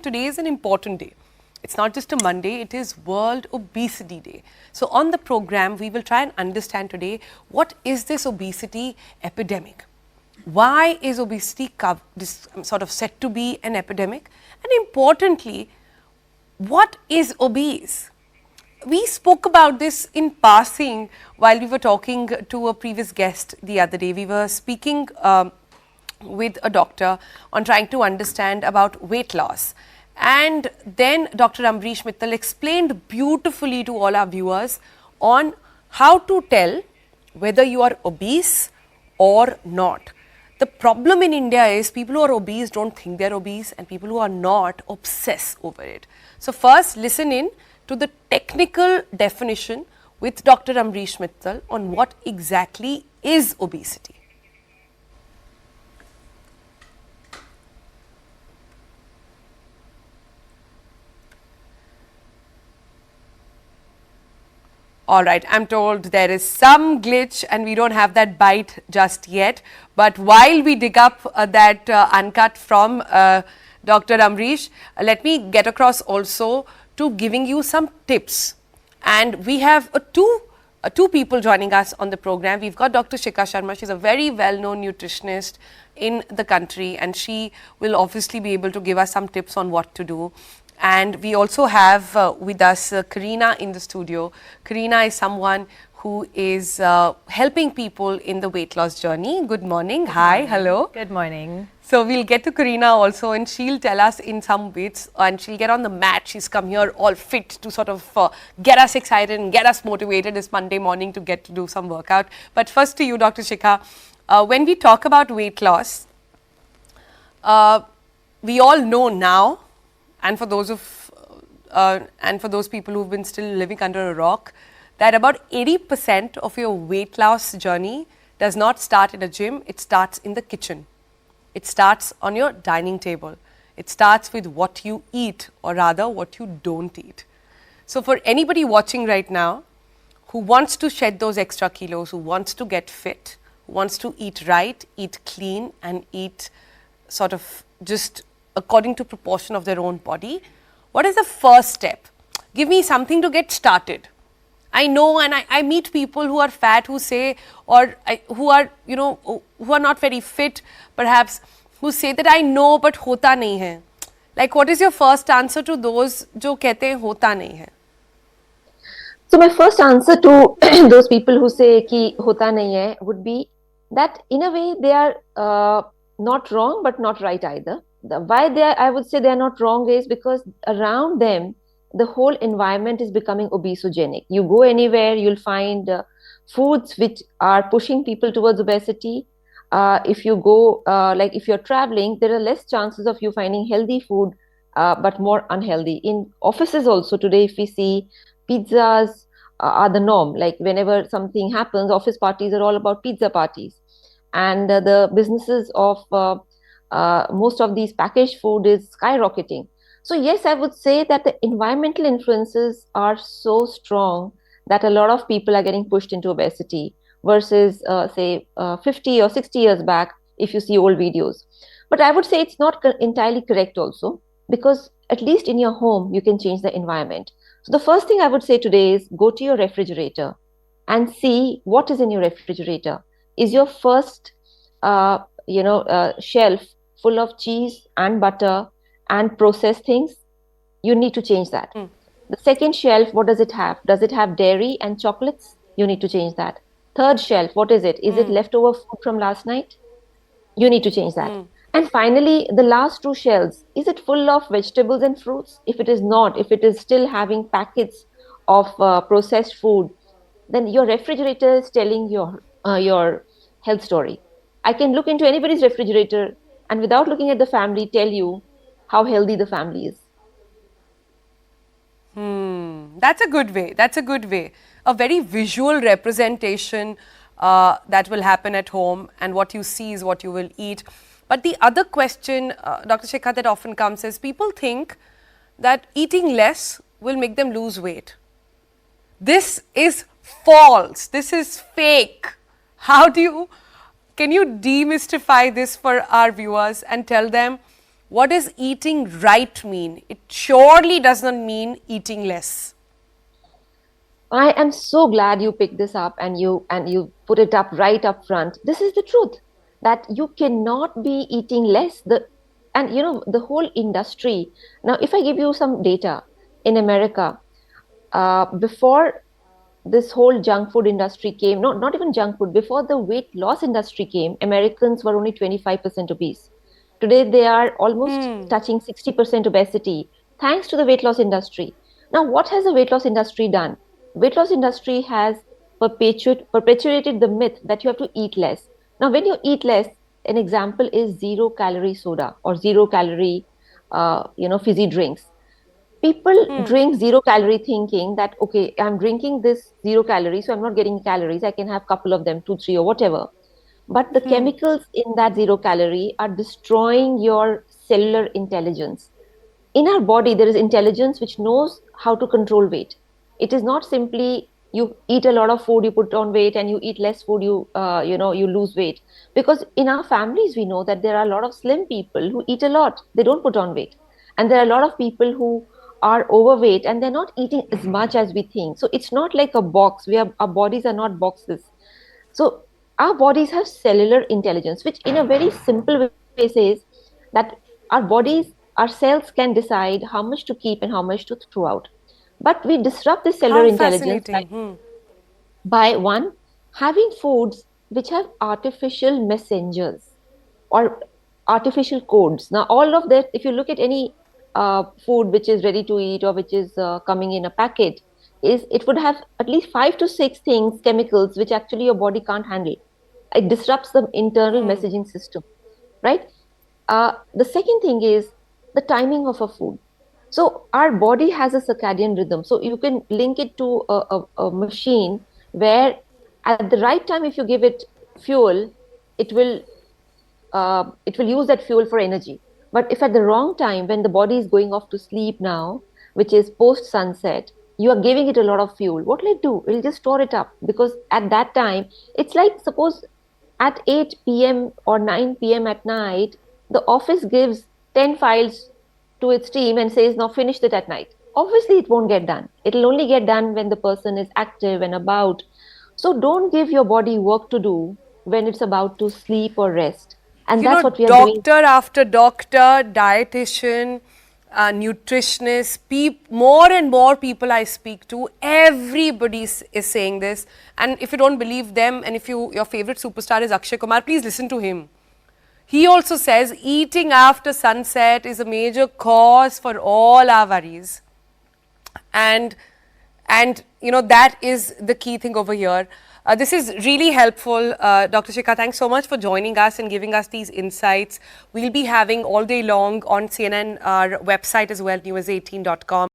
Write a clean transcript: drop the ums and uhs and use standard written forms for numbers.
Today is an important day. It's not just a Monday, it is World Obesity Day. So on the program, we will try and understand today what is this obesity epidemic? Why is obesity sort of said to be an epidemic? And importantly, what is obese? We spoke about this in passing while we were talking to a previous guest the other day. We were speaking with a doctor on trying to understand about weight loss. And then Dr. Amrish Mittal explained beautifully to all our viewers on how to tell whether you are obese or not. The problem in India is people who are obese don't think they're obese, and people who are not obsess over it. So first listen in to the technical definition with Dr. Amrish Mittal on what exactly is obesity. All right, I'm told there is some glitch and we don't have that bite just yet. But while we dig up that uncut from Dr. Amrish, let me get across also to giving you some tips. And we have two people joining us on the program. We've got Dr. Shikha Sharma. She's a very well-known nutritionist in the country, and she will obviously be able to give us some tips on what to do. And we also have with us Karina in the studio. Karina is someone who is helping people in the weight loss journey. Good morning. Hi. Hello. Good morning. So we'll get to Karina also, and she'll tell us in some bits, and she'll get on the mat. She's come here all fit to sort of get us excited and get us motivated this Monday morning to get to do some workout. But first to you, Dr. Shikha, when we talk about weight loss, we all know now, and for those people who've been still living under a rock, that about 80% of your weight loss journey does not start in a gym, it starts in the kitchen. It starts on your dining table. It starts with what you eat, or rather what you don't eat. So for anybody watching right now who wants to shed those extra kilos, who wants to get fit, who wants to eat right, eat clean, and eat sort of just according to proportion of their own body, what is the first step? Give me something to get started. I know, and I meet people who are fat who say, or who are, you know, who are not very fit, perhaps, who say that I know, but hota nahi hai. Like, what is your first answer to those jo kehte hain hota nahi hai? So my first answer to those people who say ki hota nahi hai would be that in a way they are not wrong but not right either. Why I would say they are not wrong is because around them the whole environment is becoming obesogenic. You go anywhere, you'll find foods which are pushing people towards obesity. If you go, like if you're traveling, there are less chances of you finding healthy food, but more unhealthy. In offices also today, if we see, pizzas are the norm. Like whenever something happens, office parties are all about pizza parties. And the businesses of most of these packaged food is skyrocketing. So yes, I would say that the environmental influences are so strong that a lot of people are getting pushed into obesity versus say 50 or 60 years back if you see old videos. But I would say it's not entirely correct also, because at least in your home you can change the environment. So the first thing I would say today is go to your refrigerator and see what is in your refrigerator. Is your first shelf full of cheese and butter and processed things? You need to change that. The second shelf, what does it have? Does it have dairy and chocolates? You need to change that. Third shelf, what is it? Is it leftover food from last night? You need to change that. And finally, the last two shelves, is it full of vegetables and fruits? If it is not, if it is still having packets of processed food, then your refrigerator is telling your health story. I can look into anybody's refrigerator and without looking at the family, tell you how healthy the family is. That's a good way. That's a good way. A very visual representation that will happen at home, and what you see is what you will eat. But the other question, Dr. Shikha, that often comes is people think that eating less will make them lose weight. This is false. This is fake. Can you demystify this for our viewers and tell them what does eating right mean? It surely does not mean eating less. I am so glad you picked this up and you put it up right up front. This is the truth that you cannot be eating less. And the whole industry. Now, if I give you some data in America, before this whole junk food industry came, not even junk food, before the weight loss industry came, Americans were only 25% obese. Today, they are almost touching 60% obesity thanks to the weight loss industry. Now, what has the weight loss industry done? Weight loss industry has perpetuated the myth that you have to eat less. Now, when you eat less, an example is zero calorie soda or zero calorie, fizzy drinks. People drink zero calorie thinking that, okay, I'm drinking this zero calorie, so I'm not getting calories. I can have couple of them, two, three, or whatever. But the chemicals in that zero calorie are destroying your cellular intelligence. In our body, there is intelligence which knows how to control weight. It is not simply you eat a lot of food, you put on weight, and you eat less food, you lose weight. Because in our families, we know that there are a lot of slim people who eat a lot, they don't put on weight, and there are a lot of people who are overweight and they're not eating as much as we think. So it's not like a box. Our bodies are not boxes. So our bodies have cellular intelligence, which in a very simple way says that our bodies, our cells can decide how much to keep and how much to throw out. But we disrupt this cellular How intelligence fascinating. by one, having foods which have artificial messengers or artificial codes. Now, all of that, if you look at any food which is ready to eat or which is coming in a packet, it would have at least 5 to 6 things, chemicals, which actually your body can't handle. It disrupts the internal messaging system, right? The second thing is the timing of a food. So our body has a circadian rhythm. So you can link it to a machine where at the right time, if you give it fuel, it will use that fuel for energy. But if at the wrong time, when the body is going off to sleep now, which is post sunset, you are giving it a lot of fuel, what will it do? It will just store it up, because at that time, it's like, suppose at 8 p.m. or 9 p.m. at night, the office gives 10 files to its team and says, now finish it at night. Obviously, it won't get done. It'll only get done when the person is active and about. So don't give your body work to do when it's about to sleep or rest. And You that's know, what we are doing. doctor after doctor, dietitian, nutritionist, more and more people I speak to, everybody is saying this. And if you don't believe them, and if your favorite superstar is Akshay Kumar, please listen to him. He also says eating after sunset is a major cause for all our worries. And that is the key thing over here. This is really helpful. Dr. Shikha, thanks so much for joining us and giving us these insights. We'll be having all day long on CNN, our website as well, news18.com.